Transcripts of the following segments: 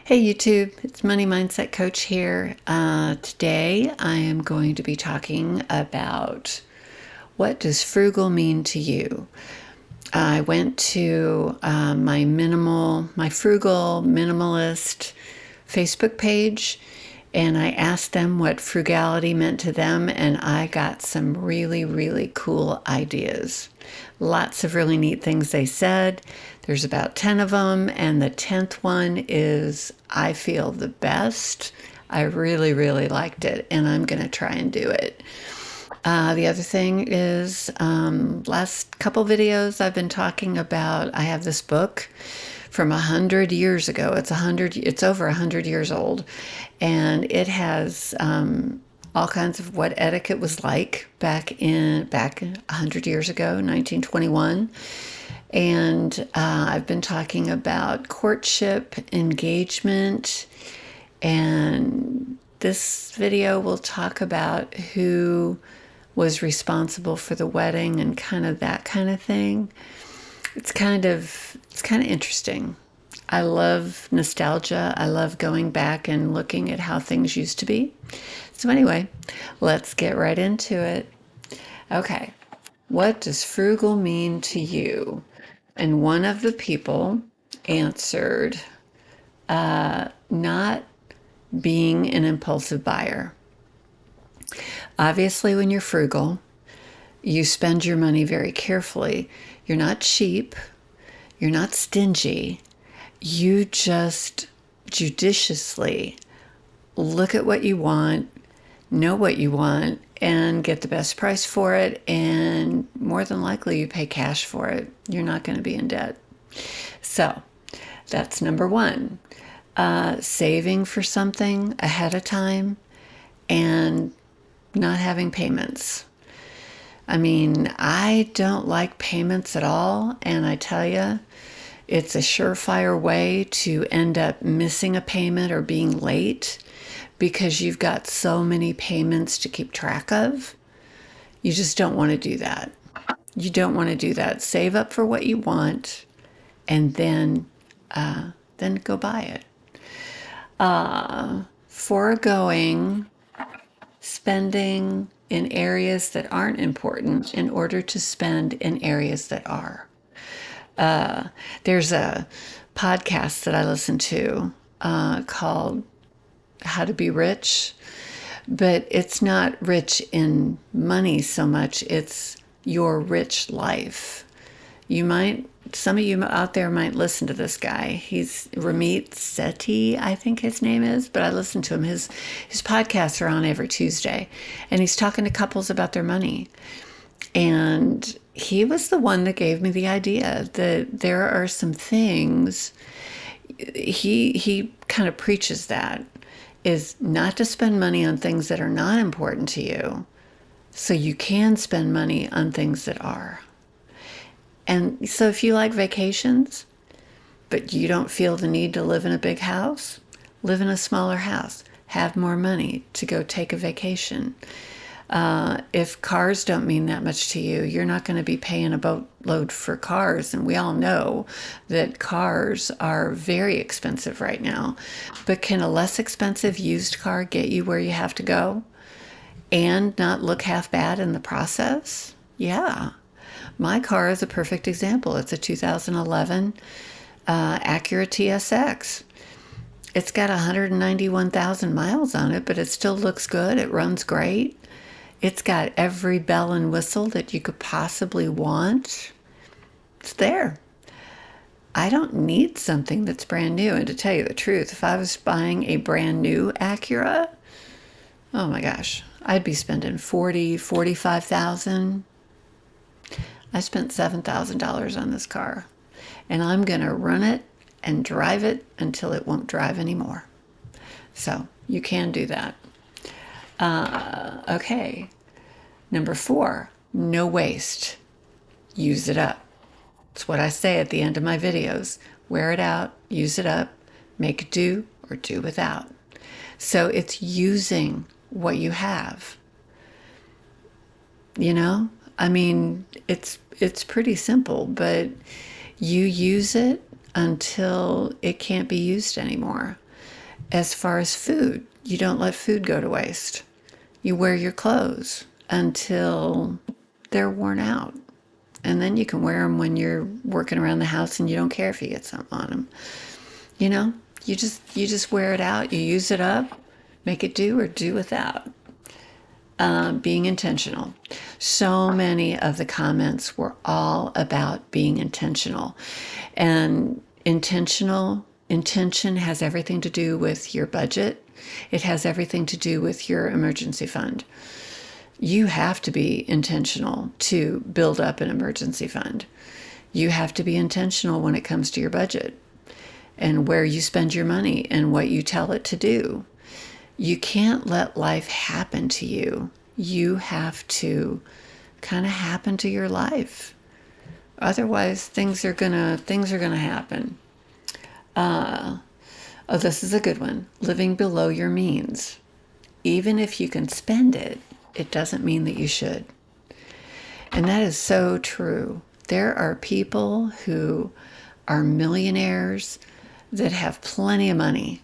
Hey YouTube, it's Money Mindset Coach here. Today I am going to be talking about what does frugal mean to you. I went to my frugal minimalist Facebook page and I asked them what frugality meant to them, and I got some really, really cool ideas. Lots of really neat things they said. There's about 10 of them, and the 10th one is I feel the best. I really, really liked it, and I'm going to try and do it. The other thing is, last couple videos I've been talking about, I have this book from 100 years ago. It's over 100 years old, and it has all kinds of what etiquette was like back 100 years ago, 1921. And I've been talking about courtship, engagement, and this video will talk about who was responsible for the wedding and kind of that kind of thing. It's kind of interesting. I love nostalgia. I love going back and looking at how things used to be. So anyway, let's get right into it. Okay. What does frugal mean to you? And one of the people answered, not being an impulsive buyer. Obviously, when you're frugal, you spend your money very carefully. You're not cheap. You're not stingy. You just judiciously look at what you want, know what you want, and get the best price for it. And more than likely, you pay cash for it. You're not going to be in debt. So that's number one. Saving for something ahead of time and not having payments. I mean, I don't like payments at all. And I tell you, it's a surefire way to end up missing a payment or being late because you've got so many payments to keep track of. You just don't want to do that. You don't want to do that. Save up for what you want and then go buy it. Foregoing spending in areas that aren't important in order to spend in areas that are. There's a podcast that I listen to called How to Be Rich, but it's not rich in money so much, it's your rich life. Some of you out there might listen to this guy. He's Ramit Sethi, I think his name is, but I listen to him. His podcasts are on every Tuesday, and he's talking to couples about their money. And he was the one that gave me the idea that there are some things, he kind of preaches that, is not to spend money on things that are not important to you, so you can spend money on things that are. And so if you like vacations, but you don't feel the need to live in a big house, live in a smaller house, have more money to go take a vacation. If cars don't mean that much to you, you're not going to be paying a boatload for cars. And we all know that cars are very expensive right now. But can a less expensive used car get you where you have to go and not look half bad in the process? Yeah. My car is a perfect example. It's a 2011 Acura TSX. It's got 191,000 miles on it, but it still looks good. It runs great. It's got every bell and whistle that you could possibly want. It's there. I don't need something that's brand new. And to tell you the truth, if I was buying a brand new Acura, oh my gosh, I'd be spending $45,000. I spent $7,000 on this car, and I'm going to run it and drive it until it won't drive anymore. So you can do that. Okay. Number 4, no waste. Use it up. It's what I say at the end of my videos. Wear it out, use it up, make it do or do without. So it's using what you have. You know, I mean, it's pretty simple, but you use it until it can't be used anymore. As far as food, you don't let food go to waste. You wear your clothes until they're worn out. And then you can wear them when you're working around the house and you don't care if you get something on them. You know, you just wear it out, you use it up, make it do or do without. Being intentional. So many of the comments were all about being intentional. And intention has everything to do with your budget. It has everything to do with your emergency fund. You have to be intentional to build up an emergency fund. You have to be intentional when it comes to your budget and where you spend your money and what you tell it to do. You can't let life happen to you. You have to kind of happen to your life. Otherwise, things are gonna happen. Oh, this is a good one. Living below your means. Even if you can spend it, it doesn't mean that you should. And that is so true. There are people who are millionaires that have plenty of money,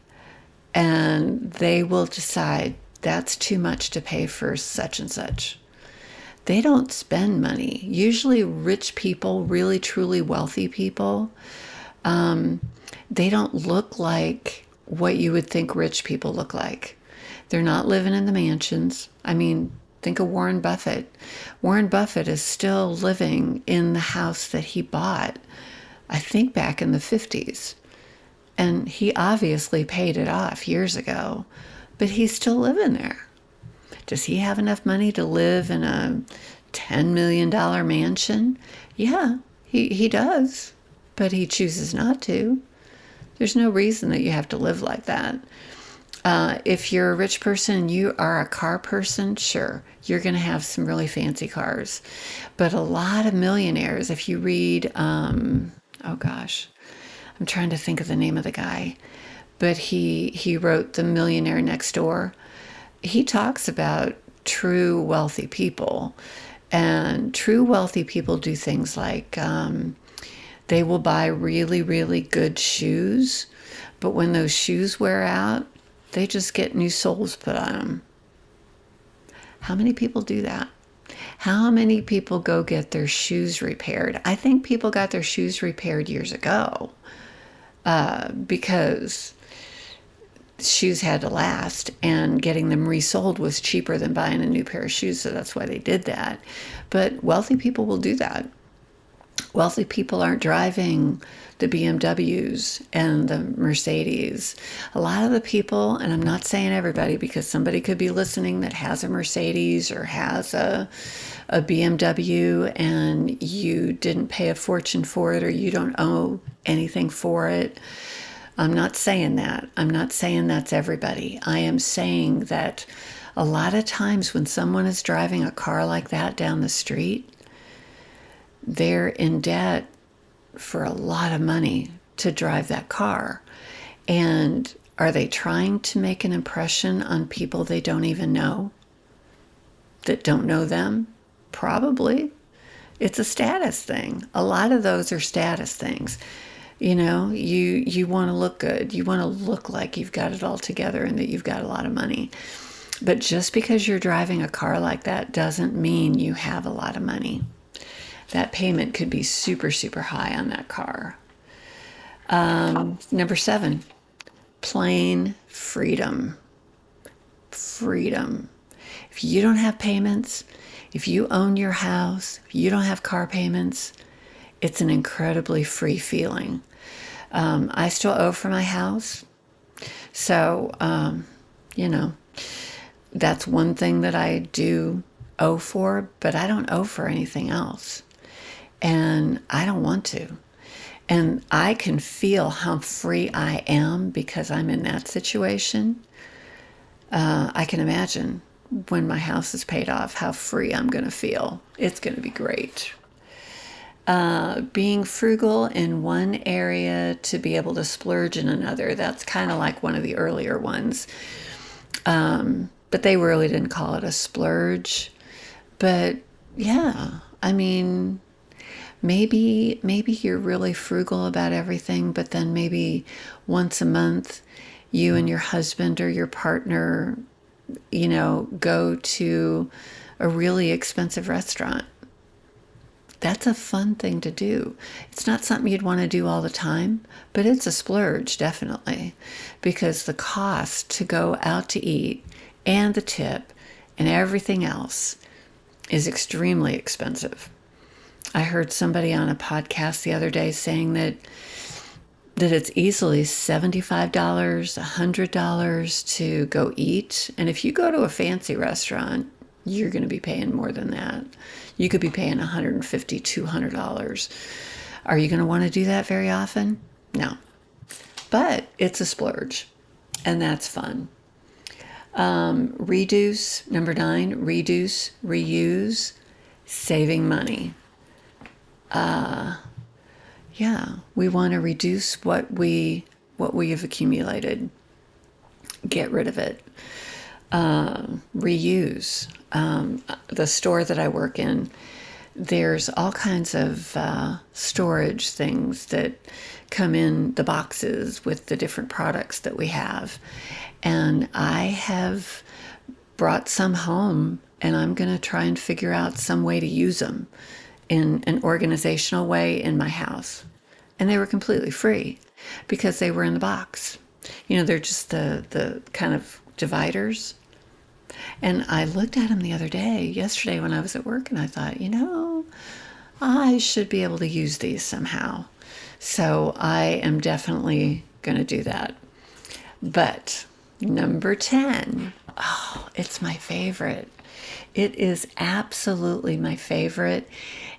and they will decide that's too much to pay for such and such. They don't spend money. Usually rich people, really truly wealthy people, they don't look like what you would think rich people look like. They're not living in the mansions. I mean, think of Warren Buffett. Warren Buffett is still living in the house that he bought, I think back in the 50s. And he obviously paid it off years ago, but he's still living there. Does he have enough money to live in a $10 million mansion? Yeah, he does, but he chooses not to. There's no reason that you have to live like that. If you're a rich person and you are a car person, sure, you're going to have some really fancy cars. But a lot of millionaires, if you read, oh gosh, I'm trying to think of the name of the guy, but he wrote The Millionaire Next Door. He talks about true wealthy people. And true wealthy people do things like they will buy really, really good shoes, but when those shoes wear out, they just get new soles put on them. How many people do that? How many people go get their shoes repaired? I think people got their shoes repaired years ago because shoes had to last, and getting them resold was cheaper than buying a new pair of shoes, so that's why they did that. But wealthy people will do that. Wealthy people aren't driving the BMWs and the Mercedes. A lot of the people, and I'm not saying everybody because somebody could be listening that has a Mercedes or has a BMW and you didn't pay a fortune for it or you don't owe anything for it. I'm not saying that. I'm not saying that's everybody. I am saying that a lot of times when someone is driving a car like that down the street, they're in debt for a lot of money to drive that car. And are they trying to make an impression on people they don't even know, that don't know them? Probably. It's a status thing. A lot of those are status things. You know, you want to look good. You want to look like you've got it all together and that you've got a lot of money. But just because you're driving a car like that doesn't mean you have a lot of money. That payment could be super, super high on that car. Number 7, plain freedom. Freedom. If you don't have payments, if you own your house, if you don't have car payments, it's an incredibly free feeling. I still owe for my house. So, you know, that's one thing that I do owe for, but I don't owe for anything else. And I don't want to. And I can feel how free I am because I'm in that situation. I can imagine when my house is paid off how free I'm going to feel. It's going to be great. Being frugal in one area to be able to splurge in another. That's kind of like one of the earlier ones. But they really didn't call it a splurge. But yeah, I mean, maybe you're really frugal about everything, but then maybe once a month you and your husband or your partner, go to a really expensive restaurant. That's a fun thing to do. It's not something you'd want to do all the time, but it's a splurge, definitely, because the cost to go out to eat and the tip and everything else is extremely expensive. I heard somebody on a podcast the other day saying that it's easily $75, $100 to go eat. And if you go to a fancy restaurant, you're going to be paying more than that. You could be paying $150, $200. Are you going to want to do that very often? No. But it's a splurge, and that's fun. Reduce, number 9, reduce, reuse, saving money. Yeah, we want to reduce what we have accumulated. Get rid of it. Reuse. The store that I work in, there's all kinds of storage things that come in the boxes with the different products that we have. And I have brought some home, and I'm going to try and figure out some way to use them in an organizational way in my house. And they were completely free because they were in the box. They're just the kind of dividers. And I looked at them the other day, yesterday when I was at work, and I thought, I should be able to use these somehow. So I am definitely going to do that. But number 10, oh, it's my favorite. It is absolutely my favorite.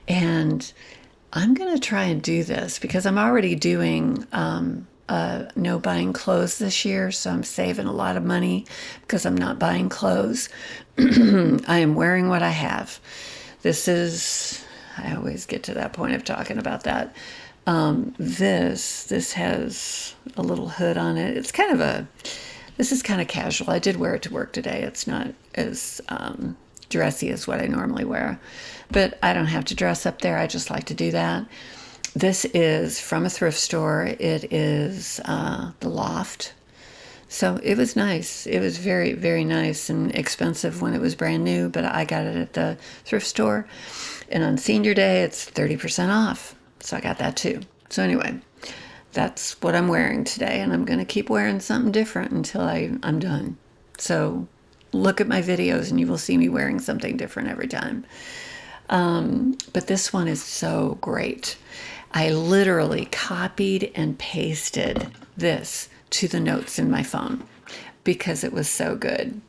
And I'm going to try and do this because I'm already doing no buying clothes this year. So I'm saving a lot of money because I'm not buying clothes. I am wearing what I have. I always get to that point of talking about that. This has a little hood on it. This is kind of casual. I did wear it to work today. It's not as dressy as what I normally wear, but I don't have to dress up there. I just like to do that. This is from a thrift store. It is the Loft. So it was nice. It was very, very nice and expensive when it was brand new, but I got it at the thrift store. And on senior day, it's 30% off. So I got that too. So anyway, that's what I'm wearing today. And I'm going to keep wearing something different until I'm done. So look at my videos and you will see me wearing something different every time. But this one is so great. I literally copied and pasted this to the notes in my phone because it was so good.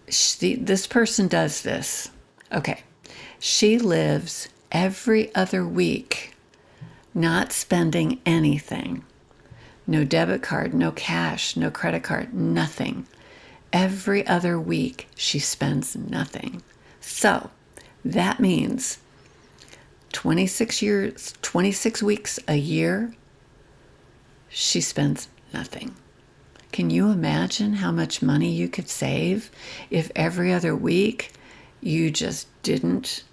This person does this. Okay. She lives every other week not spending anything. No debit card, no cash, no credit card, nothing. Every other week she spends nothing. So that means 26 weeks a year, she spends nothing. Can you imagine how much money you could save if every other week you just didn't?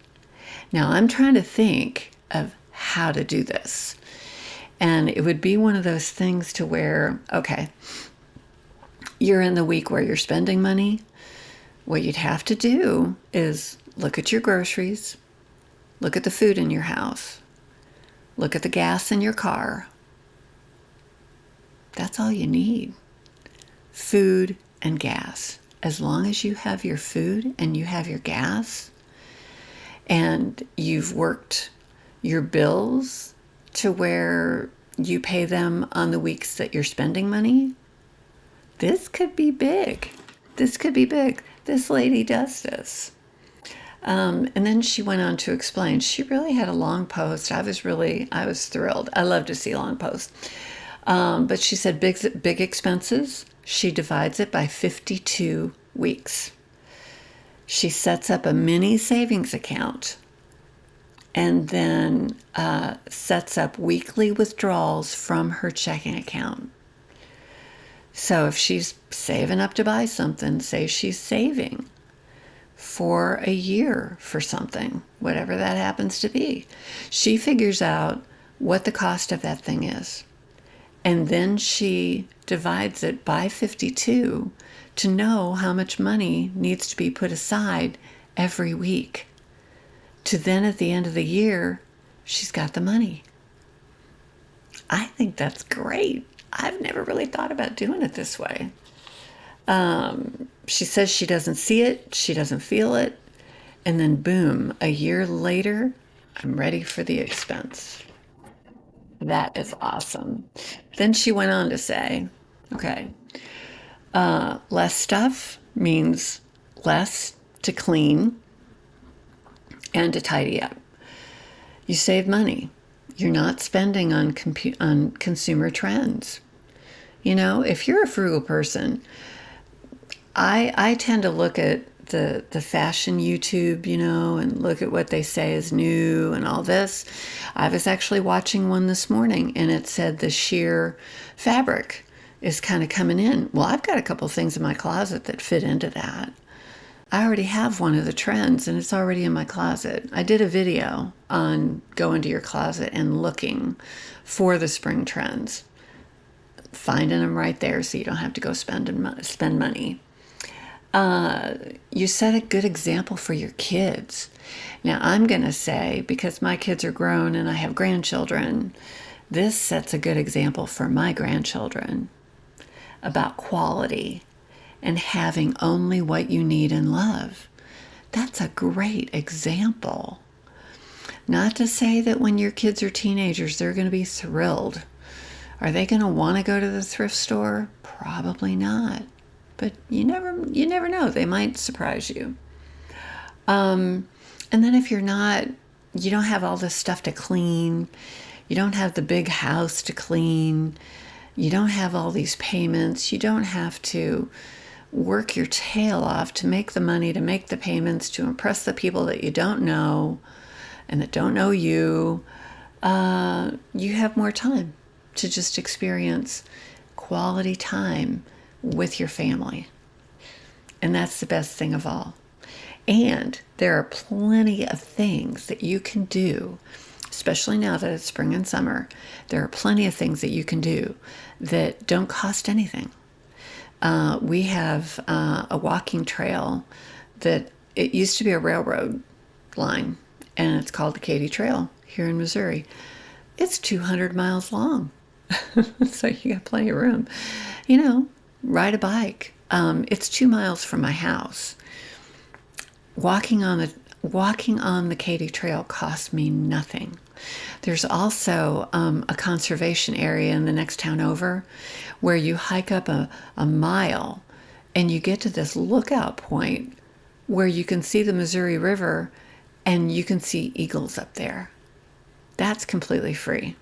Now, I'm trying to think of how to do this. And it would be one of those things to where, okay, you're in the week where you're spending money. What you'd have to do is look at your groceries, look at the food in your house, look at the gas in your car. That's all you need. Food and gas. As long as you have your food and you have your gas and you've worked your bills to where you pay them on the weeks that you're spending money, this could be big. This could be big. This lady does this. And then she went on to explain. She really had a long post. I was thrilled. I love to see long posts. But she said big expenses. She divides it by 52 weeks. She sets up a mini savings account and then sets up weekly withdrawals from her checking account. So if she's saving up to buy something, say she's saving for a year for something, whatever that happens to be, she figures out what the cost of that thing is. And then she divides it by 52 to know how much money needs to be put aside every week. To then at the end of the year, she's got the money. I think that's great. I've never really thought about doing it this way. She says she doesn't see it, she doesn't feel it, and then boom, a year later, I'm ready for the expense. That is awesome. Then she went on to say, okay, less stuff means less to clean and to tidy up. You save money. You're not spending on consumer trends. You know, if you're a frugal person, I tend to look at the fashion YouTube, you know, and look at what they say is new and all this. I was actually watching one this morning, and it said the sheer fabric is kind of coming in. Well, I've got a couple things in my closet that fit into that. I already have one of the trends, and it's already in my closet. I did a video on going to your closet and looking for the spring trends, finding them right there so you don't have to go spend money. You set a good example for your kids. Now, I'm going to say, because my kids are grown and I have grandchildren, this sets a good example for my grandchildren about quality and having only what you need and love. That's a great example. Not to say that when your kids are teenagers, they're going to be thrilled. Are they going to want to go to the thrift store? Probably not. But you never know. They might surprise you. And then if you don't have all this stuff to clean, you don't have the big house to clean, you don't have all these payments, you don't have to work your tail off to make the money, to make the payments, to impress the people that you don't know and that don't know you, you have more time to just experience quality time with your family. And that's the best thing of all. And there are plenty of things that you can do, especially now that it's spring and summer. There are plenty of things that you can do that don't cost anything. We have a walking trail that it used to be a railroad line, and it's called the Katy Trail here in Missouri. It's 200 miles long, so you got plenty of room. You know, ride a bike. It's 2 miles from my house. Walking on the Katy Trail cost me nothing. There's also a conservation area in the next town over where you hike up a mile and you get to this lookout point where you can see the Missouri River and you can see eagles up there. That's completely free.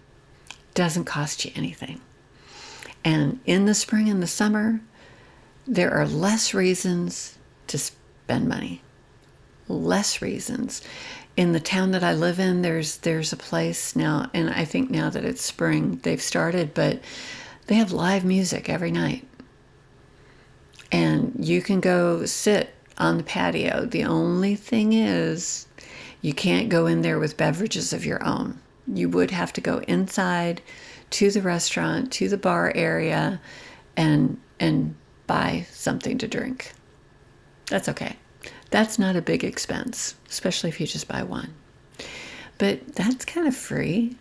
Doesn't cost you anything. And in the spring and the summer, there are less reasons to spend money. Less reasons. In the town that I live in, there's a place now, and I think now that it's spring, they've started, but they have live music every night. And you can go sit on the patio. The only thing is, you can't go in there with beverages of your own. You would have to go inside to the restaurant, to the bar area, and buy something to drink. That's okay. That's not a big expense, especially if you just buy one. But that's kind of free.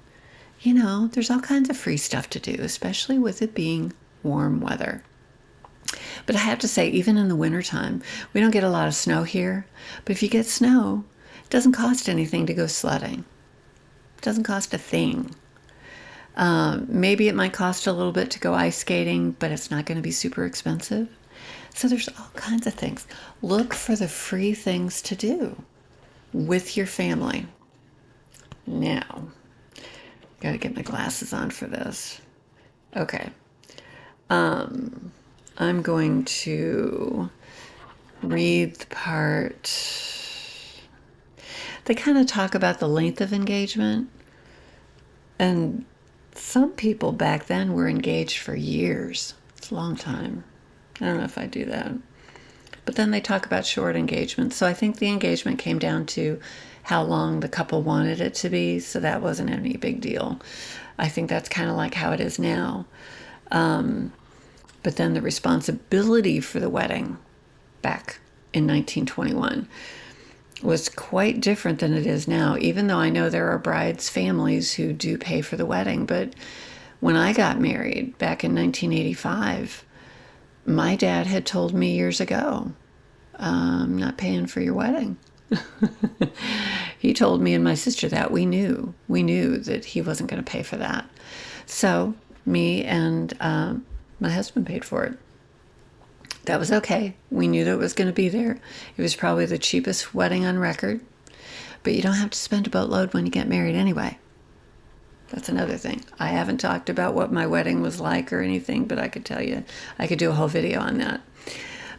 You know, there's all kinds of free stuff to do, especially with it being warm weather. But I have to say, even in the wintertime, we don't get a lot of snow here. But if you get snow, it doesn't cost anything to go sledding. It doesn't cost a thing. Maybe it might cost a little bit to go ice skating, but it's not going to be super expensive. So there's all kinds of things. Look for the free things to do with your family. Now, got to get my glasses on for this. Okay. I'm going to read the part. They kind of talk about the length of engagement. And some people back then were engaged for years. It's a long time. I don't know if I do that. But then they talk about short engagement. So I think the engagement came down to how long the couple wanted it to be, so that wasn't any big deal. I think that's kind of like how it is now. But then the responsibility for the wedding back in 1921 was quite different than it is now, even though I know there are brides' families who do pay for the wedding. But when I got married back in 1985, my dad had told me years ago, I'm not paying for your wedding. He told me and my sister that. We knew that he wasn't going to pay for that. So me and my husband paid for it. That was okay. We knew that it was going to be there. It was probably the cheapest wedding on record, but you don't have to spend a boatload when you get married anyway. That's another thing. I haven't talked about what my wedding was like or anything, but I could tell you, I could do a whole video on that.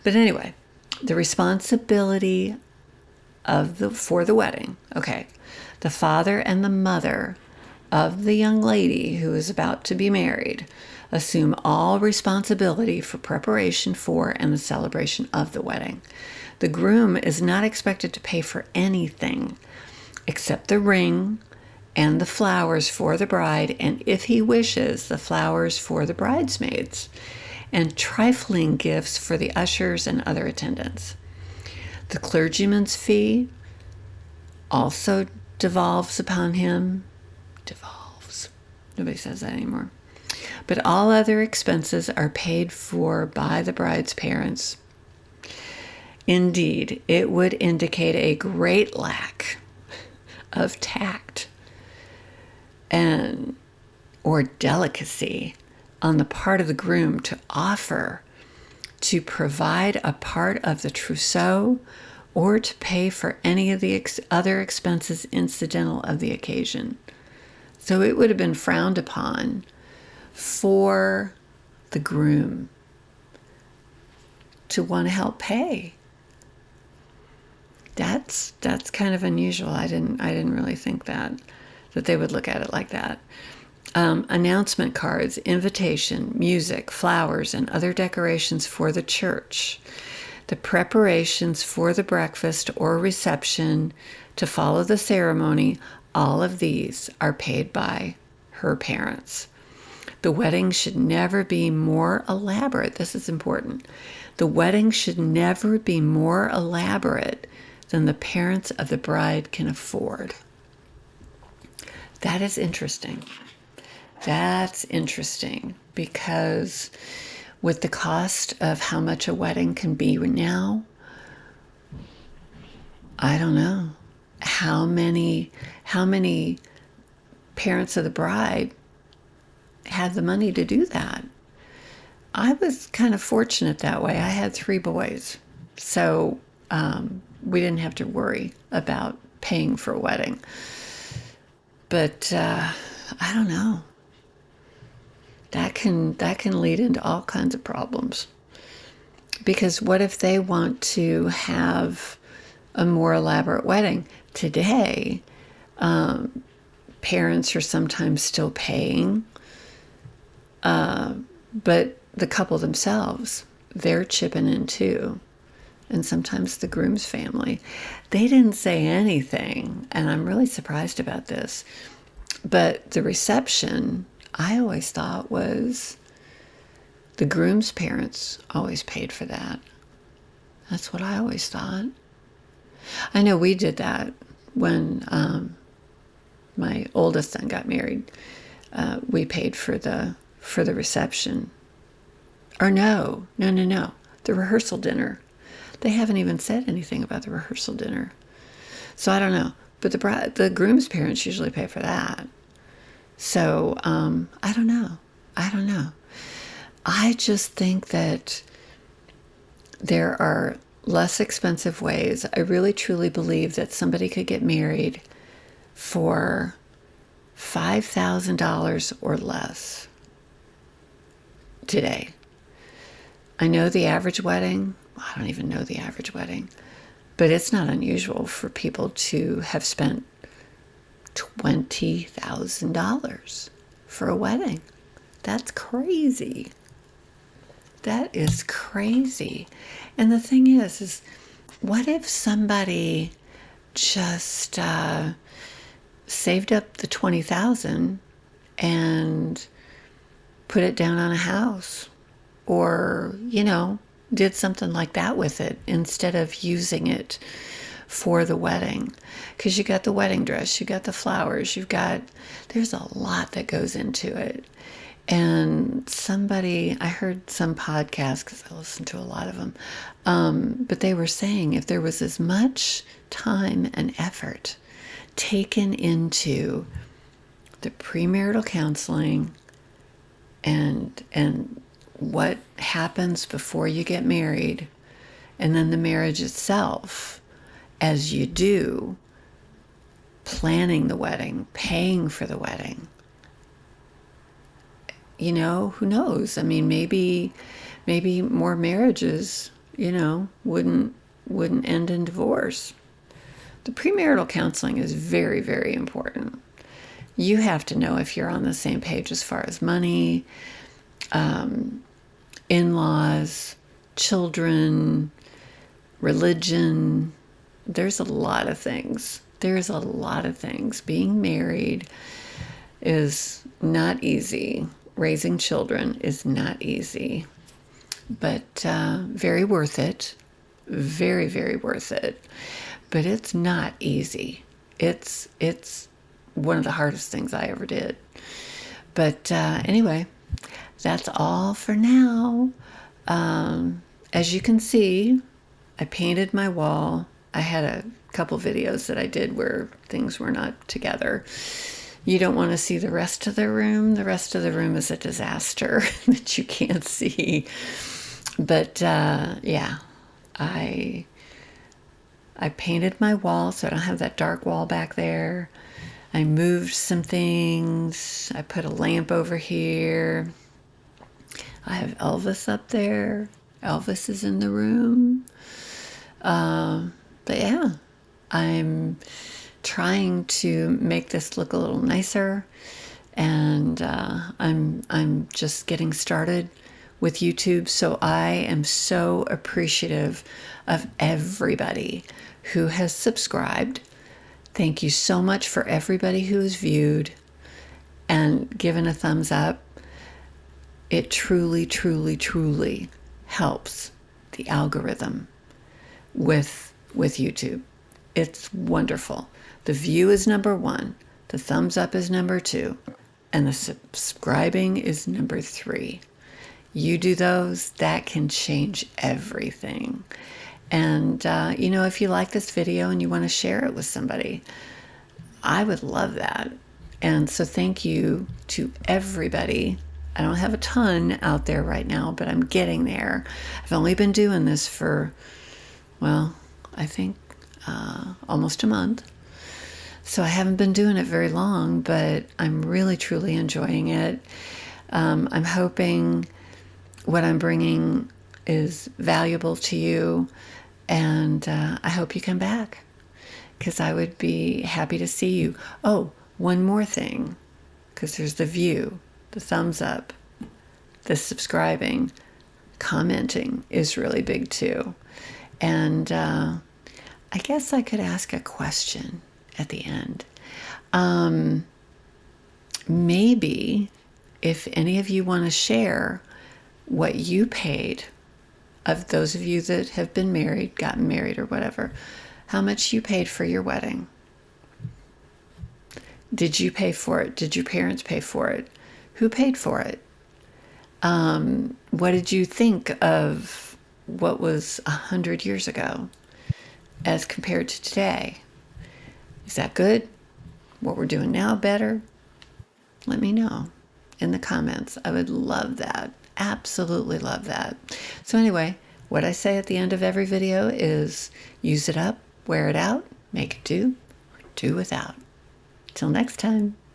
But anyway, the responsibility for the wedding. Okay. The father and the mother of the young lady who is about to be married assume all responsibility for preparation for and the celebration of the wedding. The groom is not expected to pay for anything except the ring and the flowers for the bride, and if he wishes, the flowers for the bridesmaids, and trifling gifts for the ushers and other attendants. The clergyman's fee also devolves upon him. Devolves. Nobody says that anymore. But all other expenses are paid for by the bride's parents. Indeed, it would indicate a great lack of tact or delicacy on the part of the groom to offer to provide a part of the trousseau or to pay for any of the other expenses incidental of the occasion. So it would have been frowned upon for the groom to want to help pay. That's kind of unusual. I didn't really think that they would look at it like that. Announcement cards, invitation, music, flowers, and other decorations for the church. The preparations for the breakfast or reception to follow the ceremony, all of these are paid by her parents. The wedding should never be more elaborate. This is important. The wedding should never be more elaborate than the parents of the bride can afford. That is interesting. That's interesting because with the cost of how much a wedding can be now, I don't know how many parents of the bride had the money to do that. I was kind of fortunate that way. I had 3 boys, so we didn't have to worry about paying for a wedding. But I don't know. That can lead into all kinds of problems. Because what if they want to have a more elaborate wedding? Today, parents are sometimes still paying, but the couple themselves, they're chipping in too. And sometimes the groom's family. They didn't say anything, and I'm really surprised about this. But the reception, I always thought was the groom's parents always paid for that. That's what I always thought. I know we did that when my oldest son got married. We paid for the reception. Or no. The rehearsal dinner. They haven't even said anything about the rehearsal dinner. So I don't know. But the groom's parents usually pay for that. So I don't know. I just think that there are less expensive ways. I really truly believe that somebody could get married for $5,000 or less today. I know the average wedding, I don't even know the average wedding, but it's not unusual for people to have spent $20,000 for a wedding. That's crazy. That is crazy. And the thing is what if somebody just saved up the 20,000 and put it down on a house, or, did something like that with it instead of using it for the wedding. Because you got the wedding dress, you got the flowers, there's a lot that goes into it. And I heard some podcasts, because I listen to a lot of them, but they were saying if there was as much time and effort taken into the premarital counseling and what happens before you get married, and then the marriage itself, as you do planning the wedding, paying for the wedding, who knows? I mean, maybe more marriages, wouldn't end in divorce. The premarital counseling is very, very important. You have to know if you're on the same page as far as money, in-laws, children, religion. There's a lot of things. Being married is not easy. Raising children is not easy, but very worth it. Very, very worth it. But it's not easy. It's one of the hardest things I ever did. But anyway, that's all for now. As you can see, I painted my wall. I had a couple videos that I did where things were not together. You don't want to see the rest of the room. The rest of the room is a disaster that you can't see. But yeah, I painted my wall so I don't have that dark wall back there. I moved some things. I put a lamp over here. I have Elvis up there. Elvis is in the room. But yeah, I'm trying to make this look a little nicer, and I'm just getting started with YouTube. So I am so appreciative of everybody who has subscribed. Thank you so much for everybody who has viewed and given a thumbs up. It truly, truly, truly helps the algorithm with YouTube. It's wonderful. The view is number 1, the thumbs up is number 2, and the subscribing is number 3. You do those, that can change everything. And, if you like this video and you want to share it with somebody, I would love that. And so thank you to everybody. I don't have a ton out there right now, but I'm getting there. I've only been doing this for, I think almost a month. So I haven't been doing it very long, but I'm really, truly enjoying it. I'm hoping what I'm bringing is valuable to you, and I hope you come back, because I would be happy to see you. Oh, one more thing, because there's the view, the thumbs up, the subscribing, commenting is really big too. And I guess I could ask a question at the end. Maybe if any of you want to share what you paid, of those of you that have been married, gotten married or whatever, how much you paid for your wedding. Did you pay for it? Did your parents pay for it? Who paid for it? What did you think of what was 100 years ago as compared to today? Is that good? What we're doing now better? Let me know in the comments. I would love that. Absolutely love that. So anyway, what I say at the end of every video is use it up, wear it out, make it do, or do without. Till next time.